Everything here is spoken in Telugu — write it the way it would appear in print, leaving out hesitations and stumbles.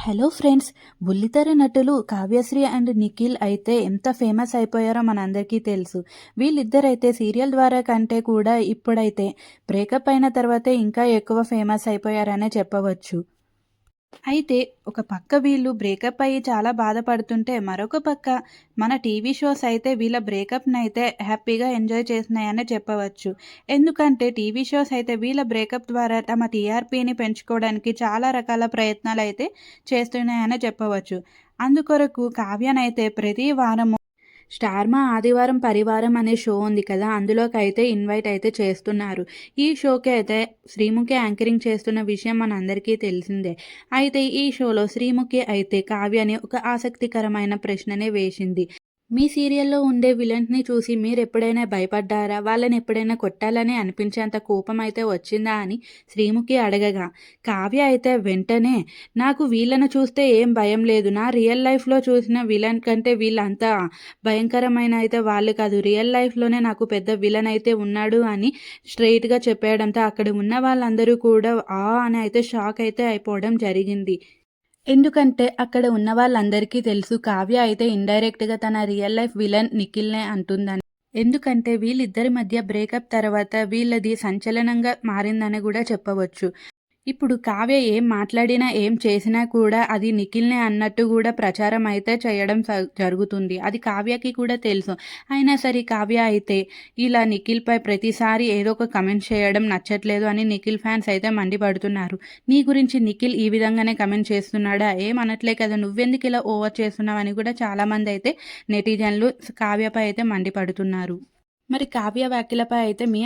Hello friends. బుల్లితెర నటులు కావ్యశ్రీ అండ్ నిఖిల్ అయితే ఎంత ఫేమస్ అయిపోయారో మనందరికీ తెలుసు. వీళ్ళిద్దరైతే సీరియల్ ద్వారా కంటే కూడా ఇప్పుడైతే బ్రేకప్ అయిన తర్వాతే ఇంకా ఎక్కువ ఫేమస్ అయిపోయారనే చెప్పవచ్చు. అయితే ఒక పక్క వీళ్ళు బ్రేకప్ అయ్యి చాలా బాధపడుతుంటే, మరొక పక్క మన టీవీ షోస్ అయితే వీళ్ళ బ్రేకప్‌నైతే హ్యాపీగా ఎంజాయ్ చేస్తున్నాయనే చెప్పవచ్చు. ఎందుకంటే టీవీ షోస్ అయితే వీళ్ళ బ్రేకప్ ద్వారా తమ టీఆర్పీని పెంచుకోవడానికి చాలా రకాల ప్రయత్నాలైతే చేస్తున్నాయనే చెప్పవచ్చు. అందుకొరకు కావ్యనైతే ప్రతి వారము స్టార్ మా ఆదివారం పరివారం అనే షో ఉంది కదా! అందులోకైతే ఇన్వైట్ అయితే చేస్తున్నారు. ఈ షోకి అయితే శ్రీముఖి యాంకరింగ్ చేస్తున్న విషయం మనందరికీ తెలిసిందే. అయితే ఈ షోలో శ్రీముఖి అయితే కావ్యని ఒక ఆసక్తికరమైన ప్రశ్ననే వేసింది. మీ సీరియల్‌లో ఉండే విలన్స్‌ని చూసి మీరెప్పుడైనా భయపడ్డారా? వాళ్ళని ఎప్పుడైనా కొట్టాలని అనిపించేంత కోపం అయితే వచ్చిందా అని శ్రీముఖి అడగగా, కావ్య అయితే వెంటనే నాకు వీళ్ళని చూస్తే ఏం భయం లేదు. నా రియల్ లైఫ్‌లో చూసిన విలన్ కంటే వీళ్ళంతా భయంకరమైన అయితే వాళ్ళు కాదు. రియల్ లైఫ్‌లోనే నాకు పెద్ద విలన్ అయితే ఉన్నాడు అని స్ట్రెయిట్‌గా చెప్పేయడంతో అక్కడ ఉన్న వాళ్ళందరూ కూడా అని అయితే షాక్ అయితే అయిపోవడం జరిగింది. ఎందుకంటే అక్కడ ఉన్న వాళ్ళందరికీ తెలుసు కావ్య అయితే ఇండైరెక్ట్‌గా తన రియల్ లైఫ్ విలన్ నిఖిల్‌నే అంటుందని. ఎందుకంటే వీళ్ళిద్దరి మధ్య బ్రేకప్ తర్వాత వీళ్ళది సంచలనంగా మారిందని గూడా చెప్పవచ్చు. ఇప్పుడు కావ్య ఏం మాట్లాడినా, ఏం చేసినా కూడా అది నిఖిల్‌నే అన్నట్టు గూడా ప్రచారం అయితే చేయడం జరుగుతుంది. అది కావ్యకి కూడా తెలుసు. అయినా సరే కావ్య అయితే ఇలా నిఖిల్‌పై ప్రతిసారి ఏదో ఒక కమెంట్ చేయడం నచ్చట్లేదు అని నిఖిల్ ఫ్యాన్స్ అయితే మండిపడుతున్నారు. నీ గురించి నిఖిల్ ఈ విధంగానే కమెంట్ చేస్తున్నాడా? ఏం అనట్లే కదా! నువ్వెందుకు ఇలా ఓవర్ చేస్తున్నావు అని కూడా చాలామంది అయితే నెటిజన్లు కావ్యపై అయితే మండిపడుతున్నారు. మరి కావ్య వ్యాఖ్యలపై అయితే మీ